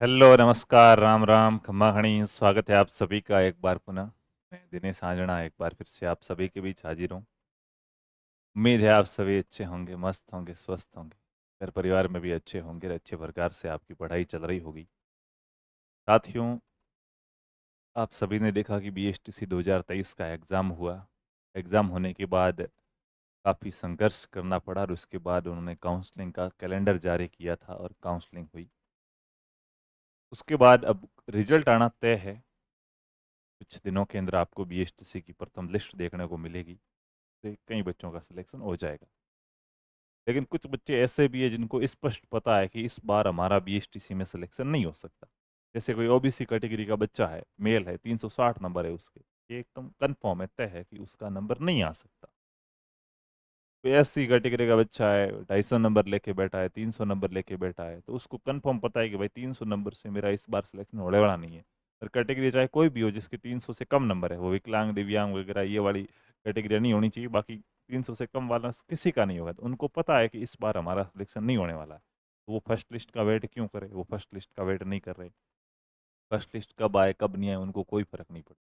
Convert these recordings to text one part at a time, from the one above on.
Hello, नमस्कार, राम राम, खम्मा खणी। स्वागत है आप सभी का एक बार पुनः। मैं दिनेश आंजना एक बार फिर से आप सभी के बीच हाजिर हूँ। उम्मीद है आप सभी अच्छे होंगे, मस्त होंगे, स्वस्थ होंगे। घर परिवार में भी अच्छे होंगे, अच्छे प्रकार से आपकी पढ़ाई चल रही होगी। साथियों, आप सभी ने देखा कि बीएसटीसी 2023 का एग्ज़ाम हुआ। एग्ज़ाम होने के बाद काफ़ी संघर्ष करना पड़ा और उसके बाद उन्होंने काउंसलिंग का कैलेंडर जारी किया था और काउंसलिंग हुई। उसके बाद अब रिजल्ट आना तय है। कुछ दिनों के अंदर आपको बीएसटीसी की प्रथम लिस्ट देखने को मिलेगी। तो कई बच्चों का सिलेक्शन हो जाएगा, लेकिन कुछ बच्चे ऐसे भी हैं जिनको स्पष्ट पता है कि इस बार हमारा बीएसटीसी में सिलेक्शन नहीं हो सकता। जैसे कोई ओबीसी कैटेगरी का बच्चा है, मेल है, 360 नंबर है उसके, ये एकदम कन्फर्म है, तय है कि उसका नंबर नहीं आ सकता। कोई एससी कैटेगरी का बच्चा है, 250 नंबर लेके बैठा है, 300 नंबर लेके बैठा है, तो उसको कन्फर्म पता है कि भाई 300 नंबर से मेरा इस बार सिलेक्शन होने वाला नहीं है। और कैटेगरी चाहे कोई भी हो जिसके 300 से कम नंबर है, वो विकलांग, दिव्यांग वगैरह ये वाली कैटेगरी नहीं होनी चाहिए, बाकी 300 से कम वाला किसी का नहीं होगा, तो उनको पता है कि इस बार हमारा सिलेक्शन नहीं होने वाला है। तो वो फर्स्ट लिस्ट का वेट क्यों करे? वो फर्स्ट लिस्ट का वेट नहीं कर रहे। फर्स्ट लिस्ट कब आए कब नहीं आए उनको कोई फर्क नहीं पड़ता।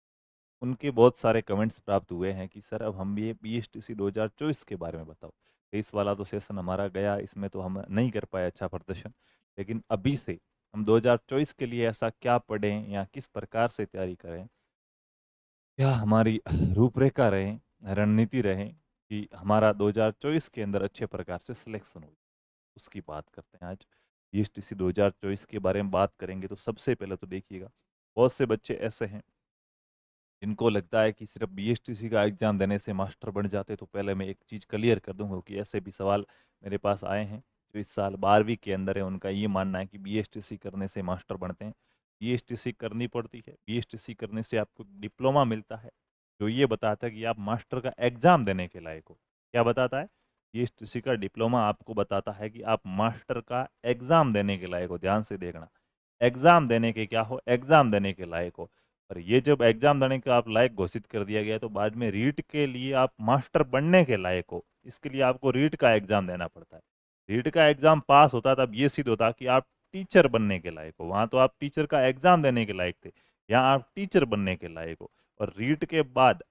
उनके बहुत सारे कमेंट्स प्राप्त हुए हैं कि सर अब हम ये बीएसटीसी 2024 के बारे में बताओ। 23 वाला तो सेशन हमारा गया, इसमें तो हम नहीं कर पाए अच्छा प्रदर्शन, लेकिन अभी से हम 2024 के लिए ऐसा क्या पढ़ें या किस प्रकार से तैयारी करें, क्या हमारी रूपरेखा रहे, रणनीति रहे कि हमारा 2024 के अंदर अच्छे प्रकार से सिलेक्शन हो। उसकी बात करते हैं आज। बीएसटीसी 2024 के बारे में बात करेंगे तो सबसे पहले तो देखिएगा, बहुत से बच्चे ऐसे हैं जिनको लगता है कि सिर्फ बीएसटीसी का एग्ज़ाम देने से मास्टर बन जाते। तो पहले मैं एक चीज़ क्लियर कर दूंगा कि ऐसे भी सवाल मेरे पास आए हैं जो इस साल 12वीं के अंदर है। उनका ये मानना है कि बीएसटीसी करने से मास्टर बनते हैं। बीएसटीसी करनी पड़ती है। बीएसटीसी करने से आपको डिप्लोमा मिलता है जो ये बताता है कि आप मास्टर का एग्ज़ाम देने के लायक हो। क्या बताता है? बीएसटीसी का डिप्लोमा आपको बताता है कि आप मास्टर का एग्ज़ाम देने के लायक हो। ध्यान से देखना, एग्ज़ाम देने के क्या हो? एग्ज़ाम देने के लायक हो। और ये जब एग्जाम देने का आप लायक घोषित कर दिया गया तो बाद में रीट के लिए आप मास्टर बनने के लायक हो, इसके लिए आपको रीट का एग्जाम देना पड़ता है। रीट का एग्जाम पास होता तब ये सिद्ध होता कि आप टीचर बनने के लायक हो। वहां तो आप टीचर का एग्जाम देने के लायक थे, यहाँ आप टीचर बनने के लायक हो। और रीट के बाद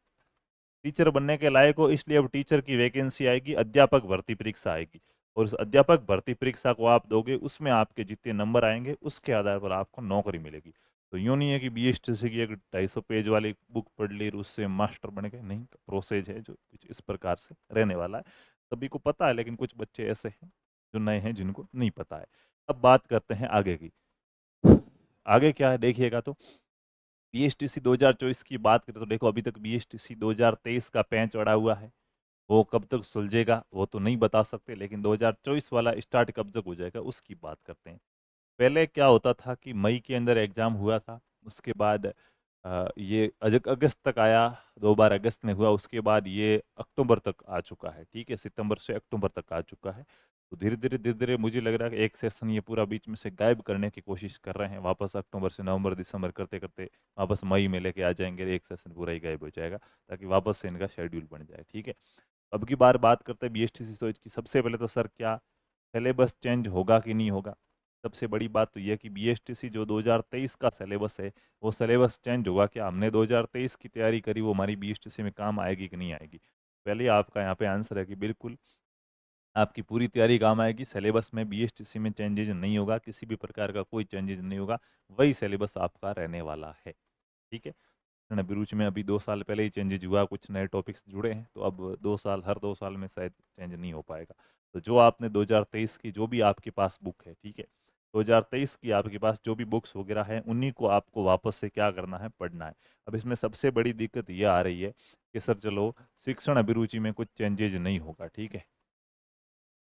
टीचर बनने के लायक हो, इसलिए अब टीचर की वैकेंसी आएगी, अध्यापक भर्ती परीक्षा आएगी। और उस अध्यापक भर्ती परीक्षा को आप दोगे, उसमें आपके जितने नंबर आएंगे उसके आधार पर आपको नौकरी मिलेगी। तो यूँ नहीं है कि बीएसटीसी की एक 250 पेज वाली बुक पढ़ ली और उससे मास्टर बन गए, नहीं। प्रोसेज है जो कुछ इस प्रकार से रहने वाला है। सभी को पता है, लेकिन कुछ बच्चे ऐसे हैं जो नए हैं जिनको नहीं पता है। अब बात करते हैं आगे की। आगे क्या है देखिएगा, तो बीएसटीसी 2024 की बात करें तो देखो, अभी तक बीएसटीसी 2023 का पेंच अड़ा हुआ है। वो कब तक सुलझेगा वो तो नहीं बता सकते, लेकिन 2024 वाला स्टार्ट कब तक हो जाएगा उसकी बात करते हैं। पहले क्या होता था कि मई के अंदर एग्जाम हुआ था, उसके बाद ये अगस्त तक आया, 2 बार अगस्त में हुआ, उसके बाद ये अक्टूबर तक आ चुका है। ठीक है, सितंबर से अक्टूबर तक आ चुका है। तो धीरे धीरे मुझे लग रहा है कि एक सेशन ये पूरा बीच में से गायब करने की कोशिश कर रहे हैं। वापस अक्टूबर से नवंबर दिसंबर करते करते वापस मई में लेके आ जाएंगे, एक सेशन पूरा ही गायब हो जाएगा, ताकि वापस से इनका शेड्यूल बन जाए। ठीक है, अब की बार बात करते हैं बीएसटीसी सोच की। सबसे पहले तो सर, क्या सिलेबस चेंज होगा कि नहीं होगा? सबसे बड़ी बात तो यह कि बीएसटीसी जो 2023 का सिलेबस है, वो सिलेबस चेंज होगा क्या? हमने 2023 की तैयारी करी, वो हमारी बीएसटीसी में काम आएगी कि नहीं आएगी? पहले आपका यहाँ पे आंसर है कि बिल्कुल आपकी पूरी तैयारी काम आएगी। सिलेबस में बीएसटीसी में चेंजेज नहीं होगा, किसी भी प्रकार का कोई चेंजेज नहीं होगा, वही सिलेबस आपका रहने वाला है। ठीक है, अभिरुचि में अभी 2 साल पहले ही चेंजेज हुआ, कुछ नए टॉपिक्स जुड़े हैं, तो अब 2 साल, हर 2 साल में शायद चेंज नहीं हो पाएगा। तो जो आपने 2023 की जो भी आपके पास बुक है, ठीक है, 2023 की आपके पास जो भी बुक्स वगैरह हैं, उन्हीं को आपको वापस से क्या करना है? पढ़ना है। अब इसमें सबसे बड़ी दिक्कत ये आ रही है कि सर चलो, शिक्षण अभिरुचि में कुछ चेंजेज नहीं होगा। ठीक है,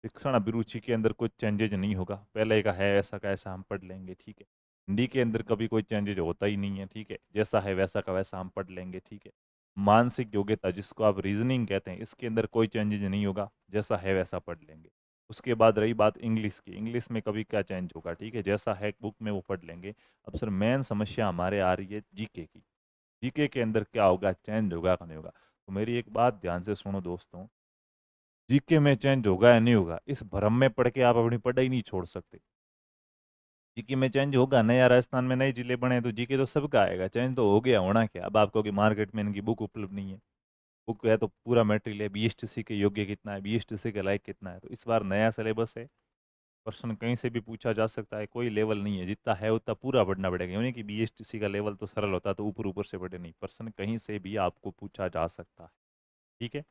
शिक्षण अभिरुचि के अंदर कुछ चेंजेज नहीं होगा, पहले का है ऐसा का ऐसा हम पढ़ लेंगे। ठीक है, हिंदी के अंदर कभी कोई चेंजेज होता ही नहीं है। ठीक है, जैसा है वैसा का वैसा हम पढ़ लेंगे। ठीक है, मानसिक योग्यता जिसको आप रीजनिंग कहते हैं, इसके अंदर कोई चेंजेज नहीं होगा, जैसा है वैसा पढ़ लेंगे। उसके बाद रही बात इंग्लिश की, इंग्लिश में कभी क्या चेंज होगा? ठीक है, जैसा है बुक में वो पढ़ लेंगे। अब सर मेन समस्या हमारे आ रही है जीके की। जीके के अंदर क्या होगा? चेंज होगा कि नहीं होगा? तो मेरी एक बात ध्यान से सुनो दोस्तों, जीके में चेंज होगा या नहीं होगा, इस भ्रम में पढ़ के आप अपनी पढ़ाई नहीं छोड़ सकते। जीके में चेंज होगा, नया राजस्थान में नए जिले बने तो जीके तो सबका आएगा, चेंज तो हो गया, होना क्या। अब आपको कि मार्केट में इनकी बुक उपलब्ध नहीं है, बुक है तो पूरा मटेरियल है, बीएसटीसी के योग्य कितना है, बीएसटीसी के लायक कितना है। तो इस बार नया सिलेबस है, क्वेश्चन कहीं से भी पूछा जा सकता है, कोई लेवल नहीं है, जितना है उतना पूरा पढ़ना पड़ेगा। यानी कि बीएसटीसी का लेवल तो सरल होता है तो ऊपर ऊपर से पढ़े नहीं, प्रश्न कहीं से भी आपको पूछा जा सकता है, ठीक है,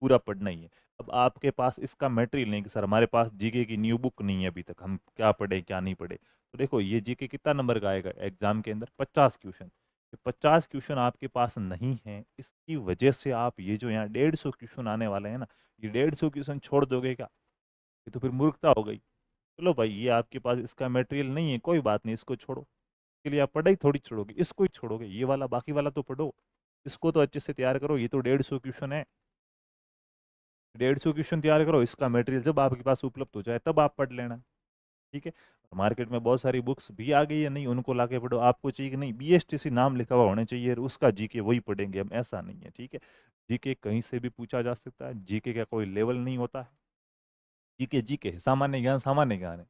पूरा पढ़ना ही है। अब आपके पास इसका मटेरियल नहीं कि सर हमारे पास जीके की न्यू बुक नहीं है अभी तक, हम क्या पढ़े क्या नहीं पढ़े। तो देखो ये जीके कितना नंबर का आएगा एग्जाम के अंदर, 50 क्वेश्चन। 50 क्वेश्चन आपके पास नहीं है, इसकी वजह से आप ये जो यहाँ 150 क्वेश्चन आने वाले हैं ना, ये 150 क्वेश्चन छोड़ दोगे क्या, ये तो फिर मूर्खता हो गई। चलो भाई ये आपके पास इसका मटेरियल नहीं है, कोई बात नहीं, इसको छोड़ो, इसके लिए आप पढ़ाई थोड़ी छोड़ोगे, इसको ही छोड़ोगे, ये वाला बाकी वाला तो पढ़ो, इसको तो अच्छे से तैयार करो। ये तो 150 क्वेश्चन है, 150 क्वेश्चन तैयार करो, इसका मटेरियल जब आपके पास उपलब्ध हो जाए तब आप पढ़ लेना, ठीक है। मार्केट में बहुत सारी बुक्स भी आ गई है, नहीं उनको लाके पढ़ो, आपको चाहिए कि नहीं बीएसटीसी नाम लिखा हुआ होना चाहिए और उसका जीके वही पढ़ेंगे हम, ऐसा नहीं है, ठीक है। जीके कहीं से भी पूछा जा सकता है, जीके का कोई लेवल नहीं होता है, जीके जीके है, सामान्य ज्ञान सामान्य ज्ञान है।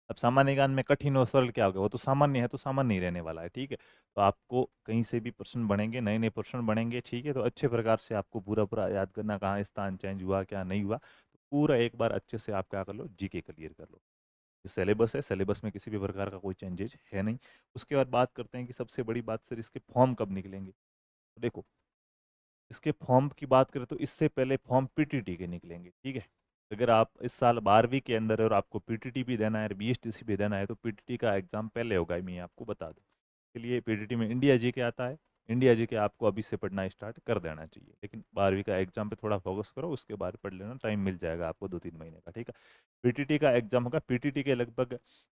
अब सामान्य ज्ञान में कठिन और सरल क्या होगा, वो तो सामान्य है तो सामान्य ही रहने वाला है, ठीक है। तो आपको कहीं से भी प्रश्न बनेंगे, नए नए प्रश्न बनेंगे, ठीक है। तो अच्छे प्रकार से आपको पूरा पूरा याद करना, कहाँ स्थान चेंज हुआ क्या नहीं हुआ, तो पूरा एक बार अच्छे से आप क्या कर लो, जीके क्लियर कर लो। सिलेबस है, सिलेबस में किसी भी प्रकार का कोई चेंजेज है नहीं। उसके बाद बात करते हैं कि सबसे बड़ी बात सर इसके फॉर्म कब निकलेंगे। तो देखो इसके फॉर्म की बात करें तो इससे पहले फॉर्म पीटीटी के निकलेंगे, ठीक है। अगर आप इस साल 12वीं के अंदर है और आपको पीटीटी भी देना है और बीएसटीसी भी देना है तो पीटीटी का एग्जाम पहले होगा, मैं आपको बता दूं। इसलिए पीटीटी में इंडिया जी के आता है, इंडिया जी के आपको अभी से पढ़ना स्टार्ट कर देना चाहिए, लेकिन 12वीं का एग्जाम पे थोड़ा फोकस करो, उसके बाद पढ़ लेना, टाइम मिल जाएगा आपको 2-3 महीने का, ठीक है। पीटीटी का एग्जाम होगा, पीटीटी के लगभग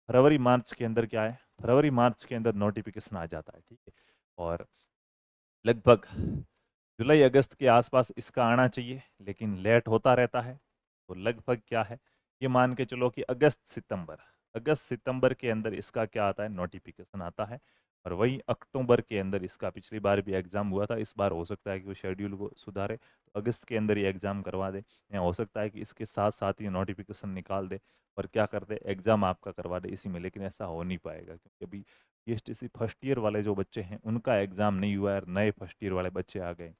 फरवरी मार्च के अंदर क्या है, फरवरी मार्च के अंदर नोटिफिकेशन आ जाता है, ठीक है। और लगभग जुलाई अगस्त के आसपास इसका आना चाहिए, लेकिन लेट होता रहता है। तो लगभग क्या है, ये मान के चलो कि अगस्त सितंबर के अंदर इसका क्या आता है, नोटिफिकेशन आता है। और वही अक्टूबर के अंदर इसका, पिछली बार भी एग्ज़ाम हुआ था, इस बार हो सकता है कि वो शेड्यूल को सुधारे तो अगस्त के अंदर ये एग्ज़ाम करवा दे, या हो सकता है कि इसके साथ साथ ही नोटिफिकेशन निकाल दे और क्या कर दे, एग्ज़ाम आपका करवा दे इसी में। लेकिन ऐसा हो नहीं पाएगा क्योंकि अभी पीएचडीसी फर्स्ट ईयर वाले जो बच्चे हैं उनका एग्ज़ाम नहीं हुआ है और नए फर्स्ट ईयर वाले बच्चे आ गए,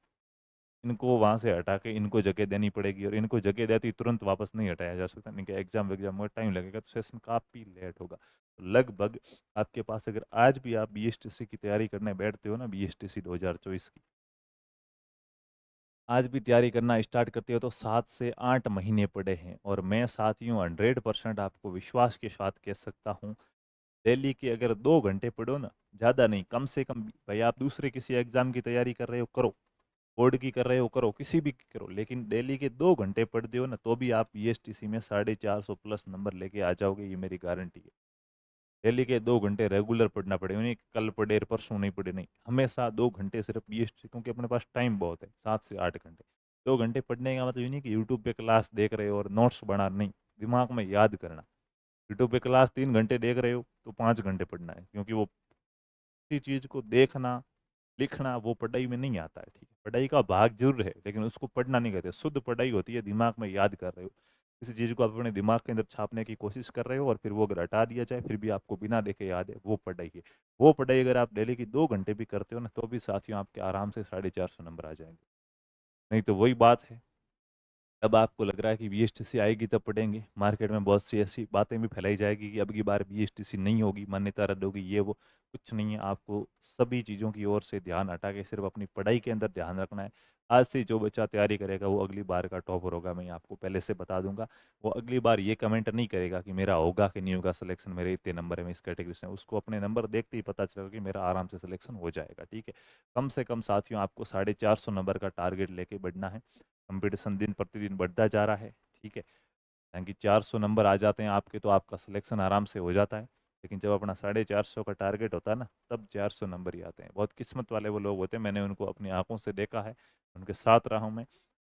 इनको वहाँ से हटा के इनको जगह देनी पड़ेगी, और इनको जगह देती तुरंत वापस नहीं हटाया जा सकता, इनके एग्जाम वेग्जाम में टाइम लगेगा, तो सेशन काफ़ी लेट होगा। तो लगभग आपके पास अगर आज भी आप बीएसटीसी की तैयारी करने बैठते हो ना, बीएसटीसी 2024 की आज भी तैयारी करना स्टार्ट करते हो तो 7 से 8 महीने पड़े हैं। और मैं साथियों 100% आपको विश्वास के साथ कह सकता हूँ, डेली के अगर 2 घंटे पढ़ो ना, ज़्यादा नहीं, कम से कम, भाई आप दूसरे किसी एग्जाम की तैयारी कर रहे हो करो, बोर्ड की कर रहे हो करो, किसी भी की करो, लेकिन डेली के 2 घंटे पढ़ते हो ना तो भी आप बीएसटीसी में 450 प्लस नंबर लेके आ जाओगे, ये मेरी गारंटी है। डेली के 2 घंटे रेगुलर पढ़ना पड़ेगा, नहीं कि कल पढ़े परसों नहीं पढ़े, नहीं, हमेशा 2 घंटे सिर्फ बीएसटी, क्योंकि अपने पास टाइम बहुत है, 7 से 8 घंटे। 2 घंटे पढ़ने का मतलब ये नहीं कि यूट्यूब पे क्लास देख रहे हो और नोट्स बना, नहीं, दिमाग में याद करना। यूट्यूब पे क्लास 3 घंटे देख रहे हो तो 5 घंटे पढ़ना है, क्योंकि वो किसी चीज़ को देखना लिखना वो पढ़ाई में नहीं आता है, ठीक है। पढ़ाई का भाग जरूर है लेकिन उसको पढ़ना नहीं कहते, शुद्ध पढ़ाई होती है दिमाग में याद कर रहे हो, किसी चीज़ को आप अपने दिमाग के अंदर छापने की कोशिश कर रहे हो और फिर वो अगर हटा दिया जाए फिर भी आपको बिना देखे याद है, वो पढ़ाई है। वो पढ़ाई अगर आप डेली की 2 घंटे भी करते हो ना तो भी साथियों आपके आराम से 450 नंबर आ जाएंगे। नहीं तो वही बात है, अब आपको लग रहा है कि बीएसटीसी आएगी तब पढ़ेंगे, मार्केट में बहुत सी ऐसी बातें भी फैलाई जाएगी कि अब की बार बीएसटीसी नहीं होगी, मान्यता रद्द होगी, ये वो, कुछ नहीं है। आपको सभी चीज़ों की ओर से ध्यान हटा के सिर्फ अपनी पढ़ाई के अंदर ध्यान रखना है। आज से जो बच्चा तैयारी करेगा वो अगली बार का टॉपर होगा, मैं आपको पहले से बता दूंगा। वो अगली बार ये कमेंट नहीं करेगा कि मेरा होगा कि नहीं होगा सिलेक्शन, मेरे इतने नंबर है, मैं इस कैटेगरी से हूं। उसको अपने नंबर देखते ही पता चलेगा कि मेरा आराम से सिलेक्शन हो जाएगा, ठीक है। कम से कम साथियों आपको 450 नंबर का टारगेट लेके बढ़ना है। कंपटीशन दिन प्रतिदिन बढ़ता जा रहा है, ठीक है। यानी कि 400 नंबर आ जाते हैं आपके तो आपका सिलेक्शन आराम से हो जाता है। लेकिन जब अपना 450 का टारगेट होता है ना तब 400 नंबर ही आते हैं। बहुत किस्मत वाले वो लोग होते हैं, मैंने उनको अपनी आंखों से देखा है, उनके साथ रहा हूँ मैं।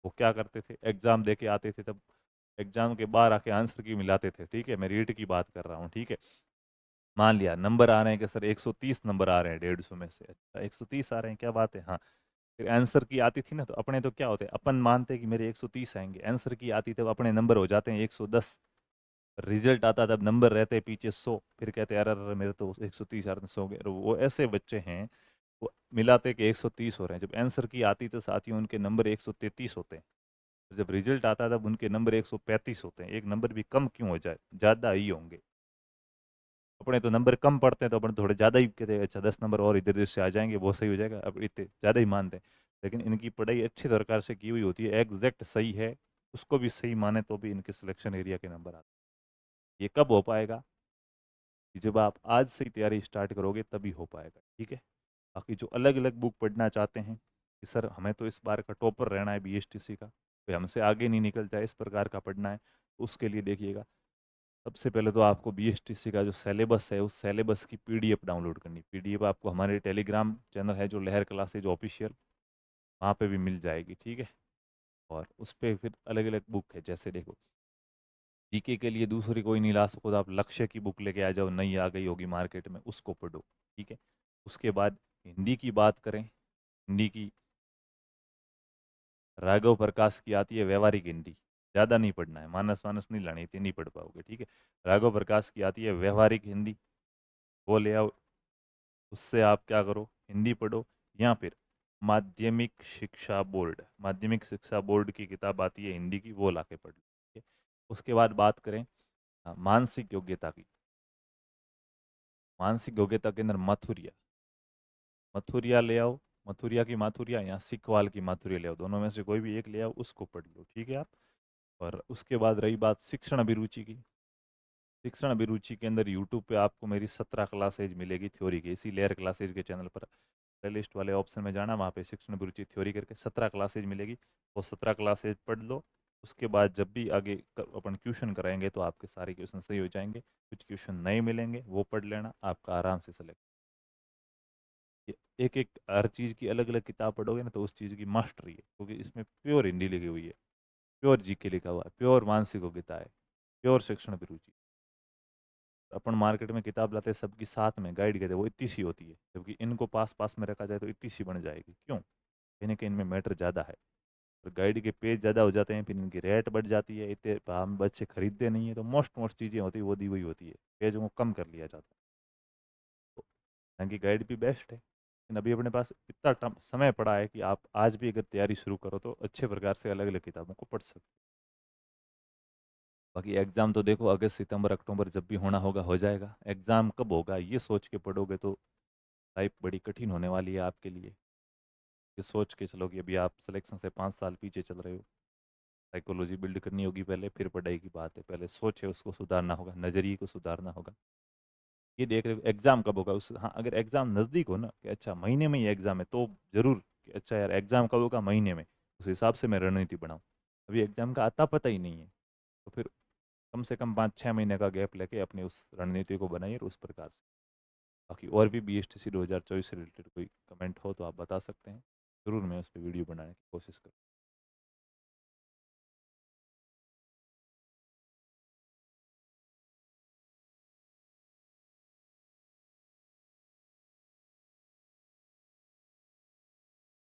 वो क्या करते थे, एग्जाम दे के आते थे, तब एग्जाम के बाहर आके आंसर की मिलाते थे, ठीक है, मैं रीड की बात कर रहा हूँ, ठीक है। मान लिया नंबर आ रहे हैं कि सर 130 नंबर आ रहे हैं 150 में से, अच्छा 130 आ रहे हैं, क्या बात है, हाँ। फिर आंसर की आती थी ना तो अपने तो क्या होते हैं, अपन मानते हैं कि मेरे 130 आएंगे, आंसर की आती तब अपने नंबर हो जाते हैं 110। रिजल्ट आता तब नंबर रहते पीछे 100, फिर कहते यार अरे मेरे तो 130 आ रहे 100 गए। वो ऐसे बच्चे हैं, वो मिलाते कि 130 हो रहे हैं, जब आंसर की आती तो साथियों उनके नंबर 133 होते हैं। जब रिजल्ट आता तब उनके नंबर 135 होते हैं। एक नंबर भी कम क्यों हो जाए, ज़्यादा ही होंगे। अपने तो नंबर कम पड़ते हैं तो अपन थोड़े ज़्यादा ही कहते हैं अच्छा 10 नंबर और इधर उधर से आ जाएंगे वो सही हो जाएगा, अब इतने ज़्यादा ही मानते हैं। लेकिन इनकी पढ़ाई अच्छी प्रकार से की हुई होती है, एग्जैक्ट सही है, उसको भी सही माने तो भी इनके सिलेक्शन एरिया के नंबर आते हैं। ये कब हो पाएगा कि जब आप आज से ही तैयारी स्टार्ट करोगे तभी हो पाएगा, ठीक है। बाकी जो अलग अलग बुक पढ़ना चाहते हैं कि सर हमें तो इस बार का टॉपर रहना है बीएसटीसी का, कोई हमसे आगे नहीं निकल जाए, इस प्रकार का पढ़ना है, तो उसके लिए देखिएगा सबसे पहले तो आपको बीएसटीसी का जो सिलेबस है उस सिलेबस की पीडीएफ डाउनलोड करनी। पीडीएफ आपको हमारे टेलीग्राम चैनल है जो लहर क्लासेज ऑफिशियल, वहाँ पे भी मिल जाएगी, ठीक है। और उस पर फिर अलग अलग बुक है, जैसे देखो जीके के लिए दूसरी कोई नहीं ला सको तो आप लक्ष्य की बुक लेके आ जाओ, नई आ गई होगी मार्केट में, उसको पढ़ो, ठीक है। उसके बाद हिंदी की बात करें, हिंदी की राघव प्रकाश की आती है व्यवहारिक हिंदी, ज़्यादा नहीं पढ़ना है, मानस वानस नहीं लानी, इतनी नहीं पढ़ पाओगे, ठीक है। राघव प्रकाश की आती है व्यवहारिक हिंदी, वो ले आओ। उससे आप क्या करो, हिंदी पढ़ो। या फिर माध्यमिक शिक्षा बोर्ड की किताब आती है हिंदी की, वो ला के पढ़ लो, ठीक है। उसके बाद बात करें मानसिक योग्यता की। मानसिक योग्यता के अंदर मथुरिया, मथुरिया ले आओ। मथुरिया की माथुरिया या सिकवाल की माथुरिया ले आओ, दोनों में से कोई भी एक ले आओ, उसको पढ़ लो, ठीक है आप। और उसके बाद रही बात शिक्षण अभिरुचि की। शिक्षण अभिरुचि के अंदर यूट्यूब पे आपको मेरी 17 क्लासेज मिलेगी थ्योरी की, इसी लेयर क्लासेज के चैनल पर प्लेलिस्ट वाले ऑप्शन में जाना, वहाँ पे शिक्षण अभिरुचि थ्योरी करके 17 क्लासेज मिलेगी। वो 17 क्लासेज पढ़ लो। उसके बाद जब भी आगे अपन ट्यूशन कराएंगे तो आपके सारे क्वेश्चन सही हो जाएंगे। कुछ क्वेश्चन नए मिलेंगे, वो पढ़ लेना, आपका आराम से सेलेक्ट। एक एक हर चीज़ की अलग अलग किताब पढ़ोगे ना तो उस चीज़ की मास्टरी है, क्योंकि इसमें प्योर हिंदी लिखी हुई है, प्योर जीके लिखा हुआ है, प्योर मानसिक योग्यता है, प्योर शिक्षण अभिरुचि। अपन मार्केट में किताब लाते हैं सबकी साथ में गाइड कहते हैं, वो इतनी सी होती है, जबकि इनको पास पास में रखा जाए तो इतनी सी बन जाएगी। क्यों? कहीं ना कहीं इनमें मैटर ज़्यादा है, और गाइड के पेज ज़्यादा हो जाते हैं, फिर इनकी रेट बढ़ जाती है, इतने हम बच्चे खरीदते नहीं है, तो मोस्ट मोस्ट चीज़ें होती है वो दी हुई होती है, पेज को कम कर लिया जाता है। तो यहाँ की गाइड भी बेस्ट है, लेकिन अभी अपने पास इतना समय पड़ा है कि आप आज भी अगर तैयारी शुरू करो तो अच्छे प्रकार से अलग अलग किताबों को पढ़ सकते हो। बाकी एग्ज़ाम तो देखो अगस्त सितंबर अक्टूबर जब भी होना होगा हो जाएगा। एग्ज़ाम कब होगा ये सोच के पढ़ोगे तो लाइफ बड़ी कठिन होने वाली है आपके लिए। ये सोच के चलो कि अभी आप सिलेक्शन से 5 साल पीछे चल रहे हो, साइकोलॉजी बिल्ड करनी होगी पहले, फिर पढ़ाई की बात है, पहले सोच है उसको सुधारना होगा, नज़रिए को सुधारना होगा। ये देख रहे हो एग्ज़ाम कब होगा, उस हाँ अगर एग्ज़ाम नज़दीक हो ना कि अच्छा महीने में ही एग्ज़ाम है तो ज़रूर कि अच्छा यार एग्ज़ाम कब होगा, महीने में, उस हिसाब से मैं रणनीति बनाऊँ। अभी एग्ज़ाम का आता पता ही नहीं है, तो फिर कम से कम 5-6 महीने का गैप लेके अपनी उस रणनीति को बनाइए और उस प्रकार से। बाकी और भी BSTC 2024 से रिलेटेड कोई कमेंट हो तो आप बता सकते हैं, ज़रूर मैं उस पर वीडियो बनाने की कोशिश करूँ।